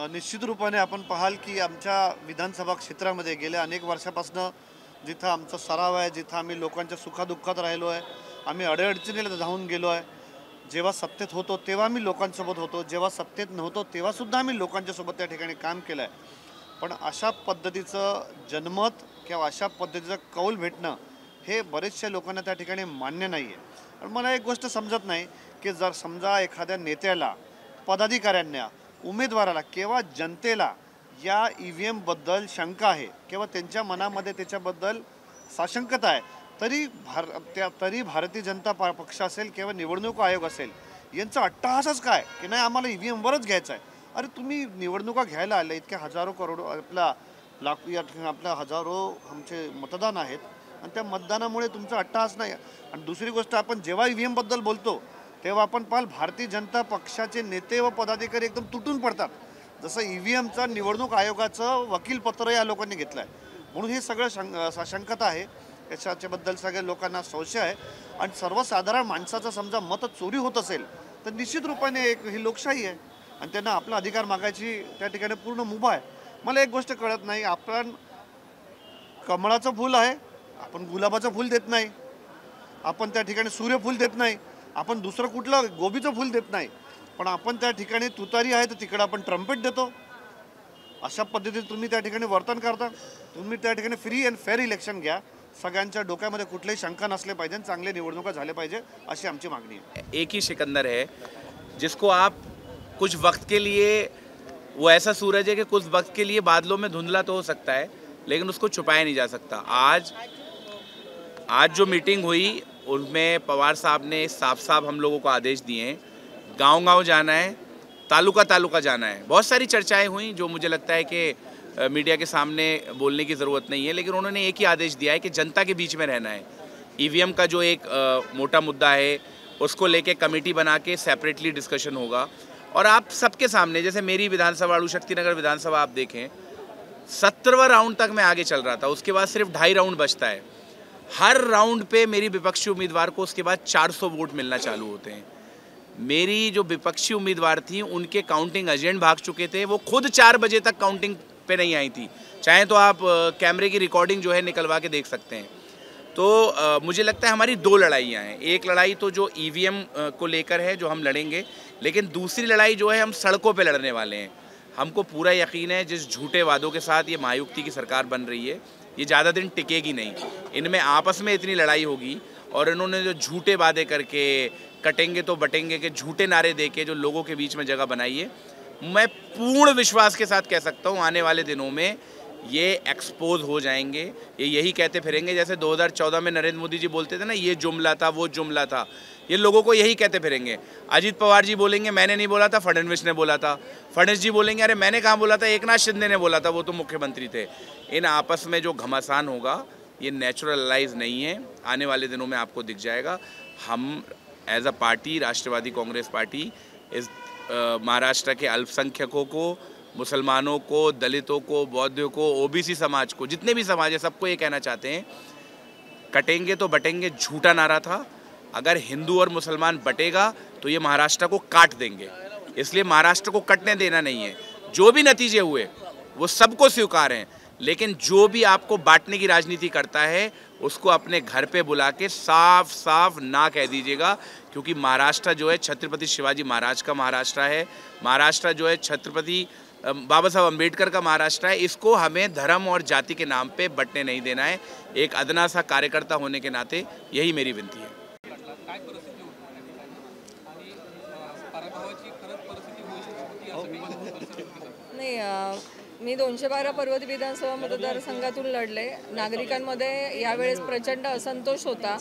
निश्चित रूपाने आपण पाहाल की आमच्या विधानसभा क्षेत्रामध्ये गेल्या अनेक वर्षापासून जिथं आमचा सराव आहे, जिथं आम्ही लोकांच्या सुखादुःखात राहिलो आहे, आम्ही अडीअडचणीला धावून गेलो आहे. जेव्हा सत्तेत होतो तेव्हा आम्ही लोकांसोबत होतो, जेव्हा सत्तेत नव्हतो तेव्हासुद्धा आम्ही लोकांच्यासोबत त्या ठिकाणी काम केलं आहे. पण अशा पद्धतीचं जनमत किंवा अशा पद्धतीचं कौल भेटणं हे बरेचशा लोकांना त्या ठिकाणी मान्य नाही आहे. पण मला एक गोष्ट समजत नाही की जर समजा एखाद्या नेत्याला, पदाधिकाऱ्यांना, उमेदवाराला किंवा जनतेला या EVM बद्दल शंका आहे किंवा त्यांच्या मनामध्ये त्याच्याबद्दल साशंकता आहे, तरी भारतीय जनता पक्ष असेल किंवा निवडणूक आयोग असेल यांचा अट्टहासच काय की नाही आम्हाला EVMवरच घ्यायचं आहे. अरे तुम्ही निवडणुका घ्यायला आले, इतके हजारो करोडो आपला लाख या ठिकाणी आपल्या हजारो आमचे मतदान आहेत आणि त्या मतदानामुळे तुमचा अट्टहास नाही. आणि दुसरी गोष्ट, आपण जेव्हा EVMबद्दल बोलतो तेव्हा आपण पाहाल भारतीय जनता पक्षाचे नेते व पदाधिकारी एकदम तुटून पडतात. जसं EVMचा निवडणूक आयोगाचं वकीलपत्र या लोकांनी घेतलं आहे. म्हणून हे सगळं साशंकता आहे, याच्याबद्दल सगळ्या लोकांना संशय आहे. आणि सर्वसाधारण माणसाचं समजा मत चोरी होत असेल तर निश्चित रूपाने ही लोकशाही आहे आणि त्यांना आपला अधिकार मागायची त्या ठिकाणी पूर्ण मुभा आहे. मला एक गोष्ट कळत नाही, आपण कमळाचं फूल आहे, आपण गुलाबाचं फूल देत नाही, आपण त्या ठिकाणी सूर्यफूल देत नाही, आपण दुसरं कुठलं गोबीचं फूल देत नाही, पण आपण त्या ठिकाणी तुतारी आहे तर तिकडे आपण ट्रम्पेट देतो. अशा पद्धतीने तुम्ही त्या ठिकाणी वर्तन करता. तुम्ही त्या ठिकाणी फ्री अँड फेअर इलेक्शन घ्या, सगळ्यांच्या डोक्यामध्ये कुठलीही शंका नसले पाहिजे, चांगले निवडणुका झाले पाहिजे अशी आमची मागणी आहे. एक ही सिकंदर है जिसको आप कुछ वक्त के लिए, वो ऐसा सूरज है कि कुछ वक्त के लिए बादलों में धुंधला तो हो सकता है लेकिन उसको छुपाया नहीं जा सकता. आज जो मीटिंग हुई उसमें पवार साहब ने साफ साफ हम लोगों को आदेश दिए हैं, गांव-गांव जाना है, तालुका जाना है. बहुत सारी चर्चाएं हुई जो मुझे लगता है कि मीडिया के सामने बोलने की ज़रूरत नहीं है, लेकिन उन्होंने एक ही आदेश दिया है कि जनता के बीच में रहना है. EVM का जो एक मोटा मुद्दा है उसको लेके कमेटी बना के सेपरेटली डिस्कशन होगा. और आप सबके सामने, जैसे मेरी विधानसभा अड़ू शक्तिनगर विधानसभा आप देखें, 17वां राउंड तक मैं आगे चल रहा था, उसके बाद सिर्फ 2.5 राउंड बचता है. हर राउंड पे मेरी विपक्षी उम्मीदवार को उसके बाद 400 वोट मिलना चालू होते हैं. मेरी जो विपक्षी उम्मीदवार थी उनके काउंटिंग एजेंट भाग चुके थे, वो खुद 4 बजे तक काउंटिंग पे नहीं आई थी. चाहे तो आप कैमरे की रिकॉर्डिंग जो है निकलवा के देख सकते हैं. तो मुझे लगता है हमारी 2 लड़ाइयाँ हैं. एक लड़ाई तो जो EVM को लेकर है, जो हम लड़ेंगे, लेकिन दूसरी लड़ाई जो है हम सड़कों पे लड़ने वाले हैं. हमको पूरा यकीन है जिस झूठे वादों के साथ ये महायुक्ति की सरकार बन रही है, ये ज़्यादा दिन टिकेगी नहीं. इनमें आपस में इतनी लड़ाई होगी और इन्होंने जो झूठे वादे करके, कटेंगे तो बटेंगे के झूठे नारे दे के जो लोगों के बीच में जगह बनाई है, मैं पूर्ण विश्वास के साथ कह सकता हूँ आने वाले दिनों में ये एक्सपोज हो जाएंगे. ये यही कहते फिरेंगे जैसे 2014 में नरेंद्र मोदी जी बोलते थे ना, ये जुमला था, वो जुमला था. ये लोगों को यही कहते फिरेंगे. अजीत पवार जी बोलेंगे मैंने नहीं बोला था, फडणवीस ने बोला था. फडणवीस जी बोलेंगे अरे मैंने कहाँ बोला था, एकनाथ शिंदे ने बोला था, वो तो मुख्यमंत्री थे. इन आपस में जो घमासान होगा ये नेचुरलाइज नहीं है. आने वाले दिनों में आपको दिख जाएगा. हम as a party, Rashtravadi Congress party, इस महाराष्ट्र के अल्पसंख्यकों को, मुसलमानों को, दलितों को, बौद्धों को, OBC समाज को, जितने भी समाज है, सबको ये कहना चाहते हैं, कटेंगे तो बटेंगे झूठा नारा था. अगर हिंदू और मुसलमान बटेगा तो ये महाराष्ट्र को काट देंगे. इसलिए महाराष्ट्र को कटने देना नहीं है. जो भी नतीजे हुए वो सबको स्वीकार हैं, लेकिन जो भी आपको बांटने की राजनीति करता है उसको अपने घर पे बुला के साफ साफ ना कह दीजिएगा. क्योंकि महाराष्ट्र जो है छत्रपति शिवाजी महाराज का महाराष्ट्र है. महाराष्ट्र जो है छत्रपति बाबा साहब अम्बेडकर का महाराष्ट्र है. इसको हमें धर्म और जाति के नाम पे बंटने नहीं देना है. एक अदना सा कार्यकर्ता होने के नाते यही मेरी विनती है. नाही, मी 212 पर्वत विधानसभा मतदारसंघातून लढले. नागरिकांमध्ये यावेळेस प्रचंड असंतोष होता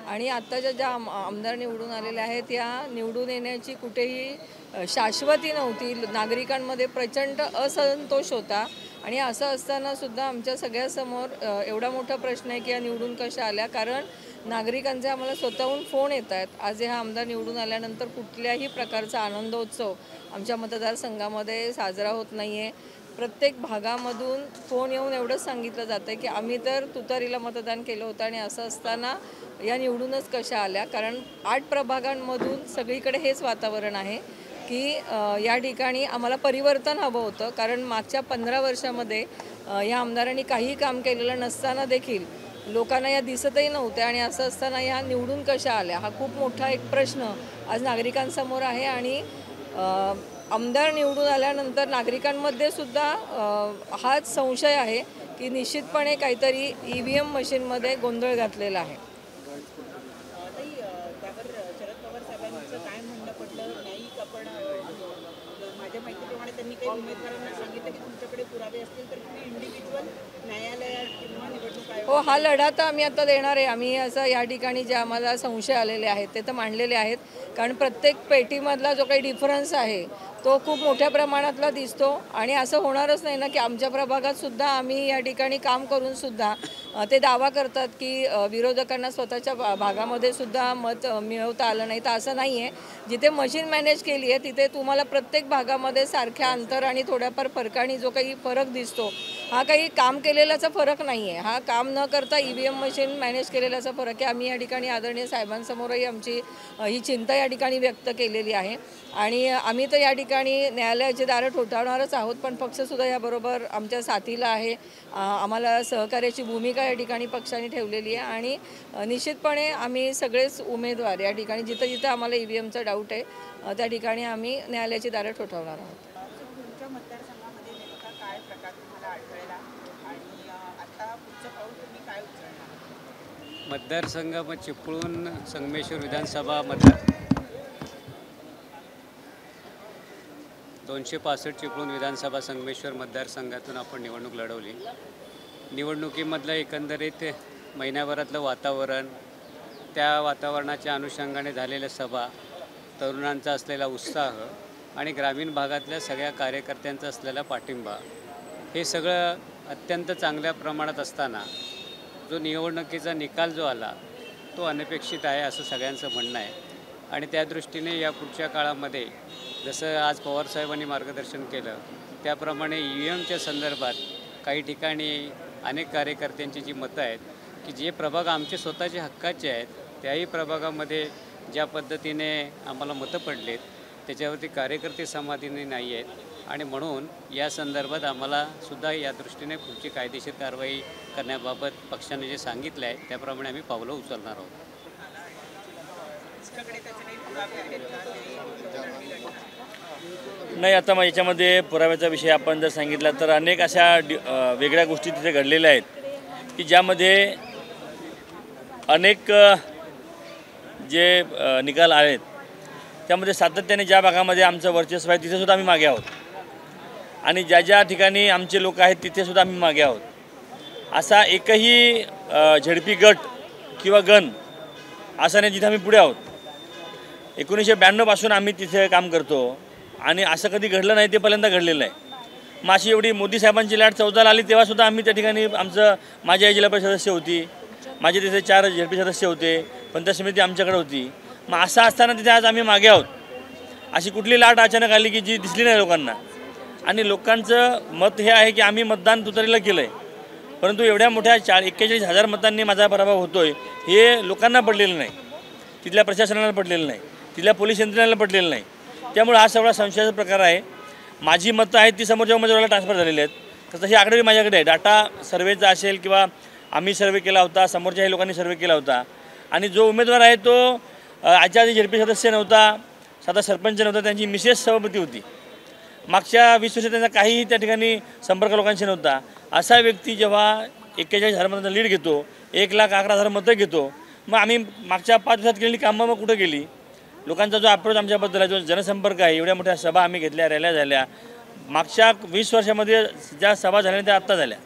आणि आत्ताच्या ज्या आमदार निवडून आलेल्या आहेत या निवडून येण्याची कुठेही शाश्वती नव्हती. नागरिकांमध्ये प्रचंड असंतोष होता आणि असं असताना सुद्धा आमच्या सगळ्यासमोर एवढा मोठा प्रश्न आहे की या निवडून कशा आल्या. कारण नागरिकांचे आम्हाला स्वतःहून फोन येत आहेत. आज हा आमदार निवडून आल्यानंतर कुठल्याही प्रकारचा आनंदोत्सव आमच्या मतदारसंघामध्ये साजरा होत नाही आहे. प्रत्येक भागामधून फोन येऊन एवढंच सांगितलं जातं की आम्ही तर तुतारीला मतदान केलं होतं आणि असं असताना या निवडूनच कशा आल्या. कारण 8 प्रभागांमधून सगळीकडे हेच वातावरण आहे की या ठिकाणी आम्हाला परिवर्तन हवं होतं, कारण मागच्या 15 वर्षामध्ये ह्या आमदारांनी काही काम केलेलं नसताना देखील लोकांना या दिसतही नव्हत्या आणि असं असताना ह्या निवडून कशा आल्या हा खूप मोठा एक प्रश्न आज नागरिकांसमोर आहे. आणि आमदार निवडून आल्यानंतर नागरिकांमध्ये सुद्धा हाच संशय आहे की निश्चितपणे काहीतरी EVM मशीनमध्ये गोंधळ घातलेला आहे. त्यावर शरद पवार साहेबांचं काय म्हणणं पडलं न्यायिक आपण माझ्या माहितीप्रमाणे त्यांनी काही उमेदवारांना सांगितलं की तुमच्याकडे पुरावे असतील तर तुम्ही इंडिव्हिज्युअल न्यायालयात किंवा निवडणूक आयोग. हो, हा लढा तर आम्ही आता देणार आहे. आम्ही असं या ठिकाणी जे आम्हाला संशय आलेले आहेत ते तर मांडलेले आहेत, कारण प्रत्येक पेटीमधला जो काही डिफरन्स आहे तो खूप मोठ्या प्रमाणातला दिसतो. आणि असं होणारच नाही ना की आमच्या प्रभागात सुद्धा आम्ही या ठिकाणी काम करून सुद्धा ते दावा करतात की विरोधकांना स्वतःच्या भागामध्ये सुद्धा मत मिळवता आलं नाही. तर असं नाही आहे. जिथे मशीन मॅनेज केली आहे तिथे तुम्हाला प्रत्येक भागामध्ये सारख्या अंतर आणि थोड्याफार फरकाने जो काही फरक दिसतो हा काही काम केलेल्याचा फरक नाही आहे. हा काम न करता EVM मशीन मॅनेज केलेल्याचा फरक आहे. आम्ही या ठिकाणी आदरणीय साहेबांसमोरही आमची ही चिंता या ठिकाणी व्यक्त केलेली आहे. आणि आम्ही तर या ठिकाणी न्यायालयाची दारं ठोठावणारच आहोत, पण पक्षसुद्धा याबरोबर आमच्या साथीला आहे. आम्हाला सहकार्याची भूमिका या ठिकाणी पक्षाने ठेवलेली आहे. आणि निश्चितपणे आम्ही सगळेच उमेदवार या ठिकाणी जिथं जिथं आम्हाला EVMचा डाऊट आहे त्या ठिकाणी आम्ही न्यायालयाची दारं ठोठावणार आहोत. तुमच्या मतदारसंघामध्ये नेमका काय प्रकार तुम्हाला आढळला आणि आता पुढचं पाऊल तुम्ही काय उचलणार? मतदारसंघ चिपळूण संगमेश्वर विधानसभा मतदार 265 चिपळूण विधानसभा संगमेश्वर मतदारसंघातून आपण निवडणूक लढवली. निवडणुकीमधलं एकंदरीत महिन्याभरातलं वातावरण, त्या वातावरणाच्या अनुषंगाने झालेल्या सभा, तरुणांचा असलेला उत्साह आणि ग्रामीण भागातल्या सगळ्या कार्यकर्त्यांचा असलेला पाठिंबा, हे सगळं अत्यंत चांगल्या प्रमाणात असताना जो निवडणुकीचा निकाल जो आला तो अनपेक्षित आहे असं सगळ्यांचं म्हणणं आहे. आणि त्या दृष्टीने या पुढच्या काळामध्ये जसं आज पवारसाहेबांनी मार्गदर्शन केलं त्याप्रमाणे EVMच्या संदर्भात काही ठिकाणी अनेक कार्यकर्त्यांची जी मतं आहेत की जे प्रभाग आमचे स्वतःचे हक्काचे आहेत त्याही प्रभागामध्ये ज्या पद्धतीने आम्हाला मतं पडलेत त्याच्यावरती कार्यकर्ते समाधानी नाही आहेत. आणि म्हणून या संदर्भात आम्हाला सुद्धा या दृष्टीने पुढची कायदेशीर कारवाई करण्याबाबत पक्षाने जे सांगितलं आहे त्याप्रमाणे आम्ही पावलं उचलणार आहोत. नाही, आता मग याच्यामध्ये पुराव्याचा विषय आपण जर सांगितला तर अनेक अशा वेगळ्या गोष्टी तिथे घडलेल्या आहेत की ज्यामध्ये अनेक जे निकाल आहेत त्यामध्ये सातत्याने ज्या भागामध्ये आमचं वर्चस्व आहे तिथेसुद्धा आम्ही मागे आहोत आणि ज्या ज्या ठिकाणी आमचे लोक आहेत तिथेसुद्धा आम्ही मागे आहोत. असा एकही झडपी गट किंवा गण असा नाही जिथे आम्ही पुढे आहोत. 1992 पासून आम्ही तिथे काम करतो आणि असं कधी घडलं नाही, ते पहिल्यांदा घडलेलं आहे. मग अशी एवढी मोदी साहेबांची लाट 14ला आली तेव्हासुद्धा आम्ही त्या ठिकाणी माझी आई जिल्हा परिषद सदस्य होती, माझे तिथे 4 ZP सदस्य होते, पंचायत समिती आमच्याकडे होती. मग असं असताना तिथे आज आम्ही मागे आहोत. अशी कुठली लाट अचानक आली की जी दिसली नाही लोकांना. आणि लोकांचं मत हे आहे की आम्ही मतदान तुतारीला केलं आहे, परंतु एवढ्या मोठ्या 41,000 मतांनी माझा पराभव होतो आहे हे लोकांना पडलेलं नाही, तिथल्या प्रशासनाला पडलेलं नाही, तिथल्या पोलीस यंत्रणेला पडलेलं नाही. त्यामुळे हा सगळा संशयाचा प्रकार आहे. माझी मतं आहेत ती समोरच्या उमेदवाराला ट्रान्सफर झालेली आहेत. तसं ही आकडेवारी माझ्याकडे आहे. डाटा सर्वेचा असेल किंवा आम्ही सर्वे केला होता, समोरच्याही लोकांनी सर्वे केला होता. आणि जो उमेदवार आहे तो आजच्या आधी ZP सदस्य नव्हता, साधा सरपंच नव्हता, त्यांची मिसेस सभापती होती. मागच्या 20 वर्षात त्यांचा काहीही त्या ठिकाणी संपर्क लोकांशी नव्हता. असा व्यक्ती जेव्हा 41,000 मतांचा लीड घेतो, 1,11,000 मतं घेतो, मग आम्ही मागच्या 5 वर्षात केलेली कामं मग कुठं गेली? लोकांचा जो अप्रोच आमच्याबद्दल आहे, जो जनसंपर्क आहे, एवढ्या मोठ्या सभा आम्ही घेतल्या, रॅल्या झाल्या, मागच्या 20 वर्षामध्ये ज्या सभा झाल्या त्या आत्ता झाल्या.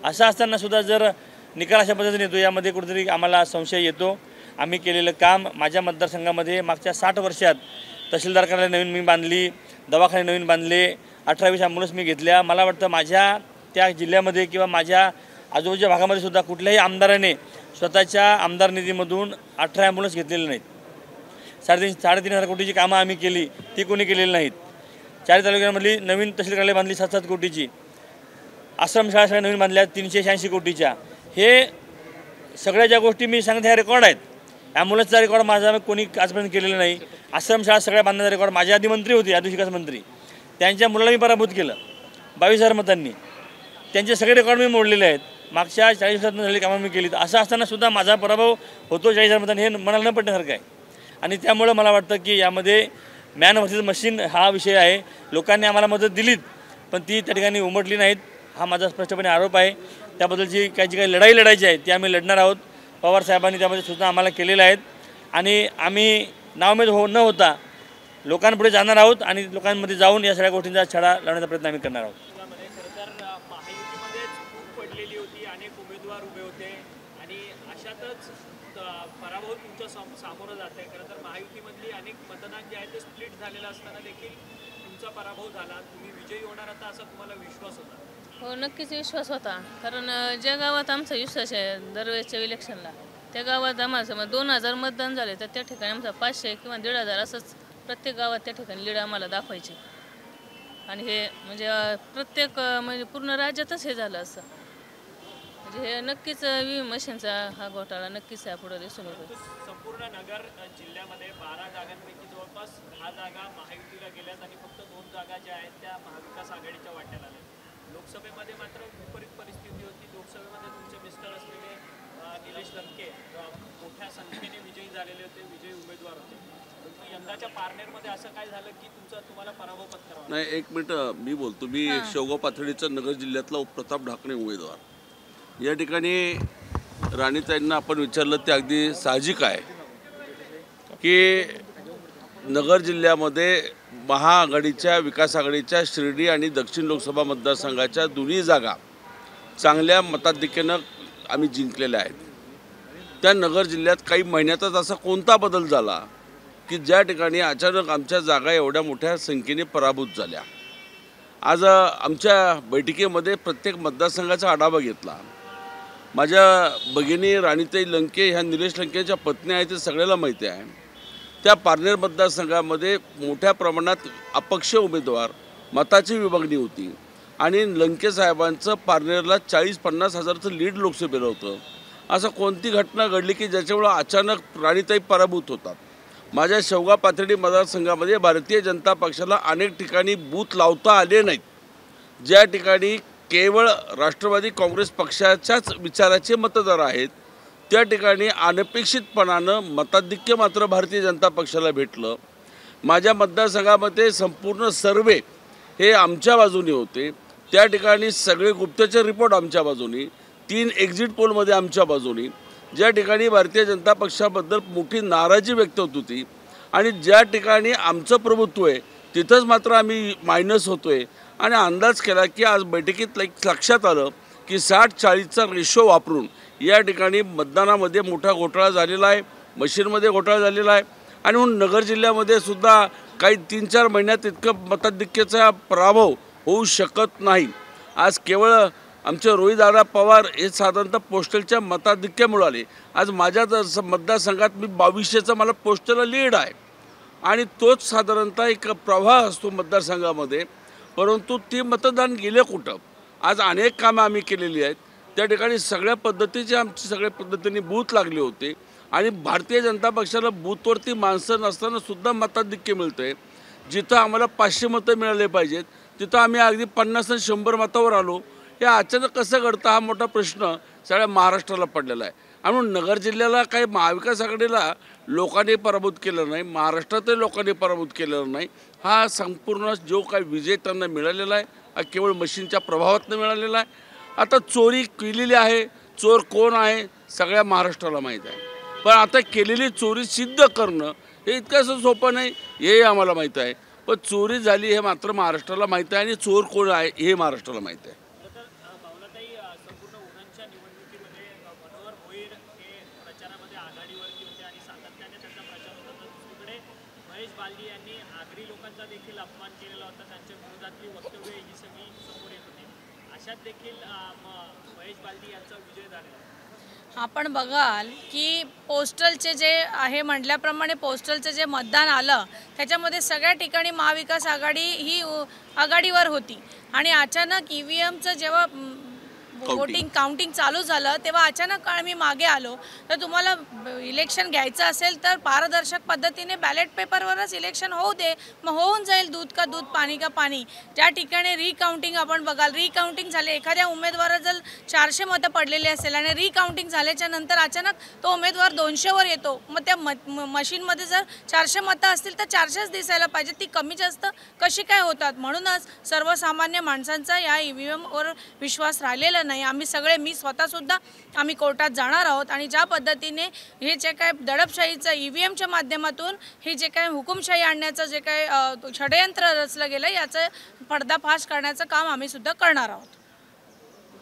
असं असतानासुद्धा जर निकाल अशा पद्धतीने येतो यामध्ये कुठेतरी आम्हाला संशय येतो. आम्ही केलेलं काम माझ्या मतदारसंघामध्ये मागच्या 60 वर्षात तहसीलदार कार्यालय नवीन मी बांधली, दवाखाने नवीन बांधले, 18-20 ॲम्ब्युलन्स मी घेतल्या. मला वाटतं माझ्या त्या जिल्ह्यामध्ये किंवा माझ्या आजूबाजूच्या भागामध्ये सुद्धा कुठल्याही आमदाराने स्वतःच्या आमदार निधीमधून 18 ॲम्ब्युलन्स घेतलेले नाहीत. 3,500 कोटीची कामं आम्ही केली ती कोणी केलेली नाहीत. 4 तालुक्यांमधली नवीन तहसील कार्यालय बांधली 7-7 कोटीची, आश्रमशाळा सगळ्या नवीन बांधल्या 386 कोटीच्या. हे सगळ्या ज्या गोष्टी मी सांगते ह्या रेकॉर्ड आहेत. ॲम्ब्युलन्सचा रेकॉर्ड माझा कोणी आजपर्यंत केलेला नाही. आश्रमशाळा सगळ्या बांधण्याचा रेकॉर्ड माझे आधी मंत्री होते, आदिवासी विकास मंत्री, त्यांच्या मुलाला मी पराभूत केलं 22,000 मतांनी. त्यांचे सगळे रेकॉर्ड मी मोडलेले आहेत. मागच्या 40 दिवसात झालेली कामं मी केली. असं असताना सुद्धा माझा पराभव होतो 40,000 मतांनी, हे मनाला न पटण्यासारखं आहे. आणि त्यामुळं मला वाटतं की यामध्ये मॅन व्हर्सेस मशीन हा विषय आहे. लोकांनी आम्हाला मदत दिलीत पण ती त्या ठिकाणी उमटली नाहीत, हा माझा स्पष्टपणे आरोप आहे. त्याबद्दलची काही लढाई लढायची आहे ती आम्ही लढणार आहोत. पवार साहेबांनी त्यामध्ये सूचना आम्हाला केलेल्या आहेत आणि आम्ही नाउमेद न होता लोकांपुढे जाणार आहोत आणि लोकांमध्ये जाऊन या सगळ्या गोष्टींचा छडा लावण्याचा प्रयत्न आम्ही करणार आहोत. महायुतीमध्येच खूप पडलेली होती, अनेक उमेदवार उभे होते आणि अशातच पराभव तुमच्या सामोरं जात आहे. खरं तर महायुतीमधली अनेक मतदान जे आहे ते स्प्लिट झालेलं असताना देखील तुमचा पराभव झाला. तुम्ही विजयी होणार आता असा तुम्हाला विश्वास होता? हो, नक्कीच विश्वास होता. कारण ज्या गावात आमचा विश्वास आहे दरवेळेच्या इलेक्शनला, त्या गावात आम्हाला समज 2,000 मतदान झाले तर त्या ठिकाणी आमचा 500 किंवा 1,500 असंच प्रत्येक गावात त्या ठिकाणी लीड आम्हाला दाखवायची. आणि हे म्हणजे प्रत्येक म्हणजे पूर्ण राज्यातच हे झालं असं. म्हणजे हे नक्कीच मशीनचा हा घोटाळा नक्कीच यापुढे दिसून येतो. संपूर्ण नगर जिल्ह्यामध्ये 12 जागांपैकी जवळपास 10 जागा महायुतीला गेल्यात आणि फक्त 2 जागा ज्या आहेत त्या महाविकास आघाडीच्या वाट्याला आल्या. लोकसभेमध्ये मात्र विपरीत परिस्थिती होती. लोकसभेमध्ये तुमचे मिस्टर असलेले निलेश लंके मोठ्या संख्येने विजयी झालेले होते, विजयी उमेदवार होते. परंतु यंदाच्या पारनेरमध्ये असं काय झालं की तुम्हाला पराभव पत्करावा? नाही, एक मिनिट मी बोलतो. मी शेवगाव पाथर्डीचा नगर जिल्ह्यातला प्रताप ढाकणे उमेदवार. या ठिकाणी राणीताईंना आपण विचारलं ते अगदी साहजिक आहे की नगर जिल्ह्यामध्ये महाआघाडीच्या विकास आघाडीच्या शिर्डी आणि दक्षिण लोकसभा मतदारसंघाच्या दोन्ही जागा चांगल्या मताधिक्यानं आम्ही जिंकलेल्या आहेत. त्या नगर जिल्ह्यात काही महिन्यातच असा कोणता बदल झाला की ज्या ठिकाणी अचानक आमच्या जागा एवढ्या मोठ्या संख्येने पराभूत झाल्या. आज आमच्या बैठकीमध्ये प्रत्येक मतदारसंघाचा आढावा घेतला. माझ्या भगिनी राणीताई लंके ह्या निलेश लंकेच्या पत्नी आहेत ते सगळ्याला माहिती आहे. त्या पारनेर मतदारसंघामध्ये मोठ्या प्रमाणात अपक्ष उमेदवार मताची विभागणी होती आणि लंके साहेबांचं पारनेरला 40-50 हजारचं लीड लोकसभेला होतं. असं कोणती घटना घडली की ज्याच्यामुळं अचानक राणीताई पराभूत होतात? माझ्या शेवगाव पाथर्डी मतदारसंघामध्ये भारतीय जनता पक्षाला अनेक ठिकाणी बूथ लावता आले नाहीत. ज्या ठिकाणी केवळ राष्ट्रवादी काँग्रेस पक्षाच्याच विचाराचे मतदार आहेत त्या ठिकाणी अनपेक्षितपणानं मताधिक्य मात्र भारतीय जनता पक्षाला भेटलं. माझ्या मतदारसंघामध्ये संपूर्ण सर्वे हे आमच्या बाजूने होते. त्या ठिकाणी सगळे गुप्तचर रिपोर्ट आमच्या बाजूनी, 3 एक्झिट पोलमध्ये आमच्या बाजूनी. ज्या ठिकाणी भारतीय जनता पक्षाबद्दल मोठी नाराजी व्यक्त होत होती आणि ज्या ठिकाणी आमचं प्रभुत्व आहे तिथंच मात्र आम्ही मायनस होतो आहे. आणि अंदाज केला की आज बैठकीत लक्षात आलं की 60-40चा रेशो वापरून या ठिकाणी मतदानामध्ये मोठा घोटाळा झालेला आहे, मशीनमध्ये घोटाळा झालेला आहे. आणि म्हणून नगर जिल्ह्यामध्ये सुद्धा काही 3-4 महिन्यात इतकं मताधिक्याचा पराभव होऊ शकत नाही. आज केवळ आमचे रोहितदादा पवार हे साधारणतः पोस्टलच्या मताधिक्य मिळाले. आज माझ्या मतदारसंघात मी 2200चा मला पोस्टलला लीड आहे आणि तोच साधारणतः एक प्रवाह असतो मतदारसंघामध्ये. परंतु ते मतदान गेले कुठं? आज अनेक कामं आम्ही केलेली आहेत. त्या ठिकाणी सगळ्या पद्धतीचे आमची सगळ्या पद्धतीने बूथ लागले होते आणि भारतीय जनता पक्षाला बूथवरती माणसं नसताना सुद्धा मताधिक्य मिळतं आहे. जिथं आम्हाला 500 मतं मिळाले पाहिजेत तिथं आम्ही अगदी 50 आणि 100 मतावर आलो. हे अचानक कसं घडतं हा मोठा प्रश्न सगळ्या महाराष्ट्राला पडलेला आहे. आणि म्हणून नगर जिल्ह्याला काही महाविकास आघाडीला लोकांनी पराभूत केलं नाही, महाराष्ट्रातही लोकांनी पराभूत केलेलं नाही. हा संपूर्ण जो काही विजय त्यांना मिळालेला आहे हा केवळ मशीनच्या प्रभावातून मिळालेला आहे. आता चोरी केलेली आहे, चोर कोण आहे सगळ्या महाराष्ट्राला माहीत आहे. पण आता केलेली चोरी सिद्ध करणं हे इतकंसं सोपं नाही हे आम्हाला माहीत आहे. पण चोरी झाली हे मात्र महाराष्ट्राला माहीत आहे आणि चोर कोण आहे हे महाराष्ट्राला माहीत आहे. भावनाताई, संपूर्ण उन्हाळ्याच्या निवडणुकीमध्ये मनोहर भोईर हे प्रचारामध्ये आघाडीवरती होते आणि सातत्याने त्यांचा प्रचार होता. तर दुसरीकडे महेश बालदी यांनी आगरी लोकांचा देखील अपमान केलेला होता. त्यांच्या विरोधातली वक्तव्य ही सगळी समोर येत होती. अशात देखील महेश बालदी यांचा विजय झालेला. आपण बघाल की पोस्टलचे जे आहे म्हटल्याप्रमाणे पोस्टलचे जे मतदान आलं त्याच्यामध्ये सगळ्या ठिकाणी महाविकास आघाडी ही आघाडीवर होती आणि अचानक EVMचं जेव्हा वोटिंग काउंटिंग चालू झालं तेव्हा अचानक आम्ही मागे आलो. तर तुम्हाला इलेक्शन घ्यायचं असेल तर पारदर्शक पद्धतीने बॅलेट पेपरवरच इलेक्शन होऊ दे, मग होऊन जाईल दूध का दूध पाणी का पाणी. ज्या ठिकाणी रिकाउंटिंग आपण बघाल, रिकाउंटिंग झाले एखाद्या उमेदवार जर 400 मतं पडलेली असेल आणि रिकाउंटिंग झाल्याच्या नंतर अचानक तो उमेदवार 200वर येतो, मग त्या मशीनमध्ये जर 400 मतं असतील तर 400च दिसायला पाहिजे, ती कमी जास्त कशी काय होतात. म्हणूनच सर्वसामान्य माणसांचा या EVMवर विश्वास राहिलेला नाही. आम्ही सगळे, मी स्वतःसुद्धा आम्ही कोर्टात जाणार आहोत आणि ज्या पद्धतीने हे जे काय दडपशाहीचं EVMच्या माध्यमातून हे जे काय हुकुमशाही आणण्याचं जे काय षडयंत्र रचलं गेलं याचं पर्दाफाश करण्याचं काम आम्ही सुद्धा करणार आहोत.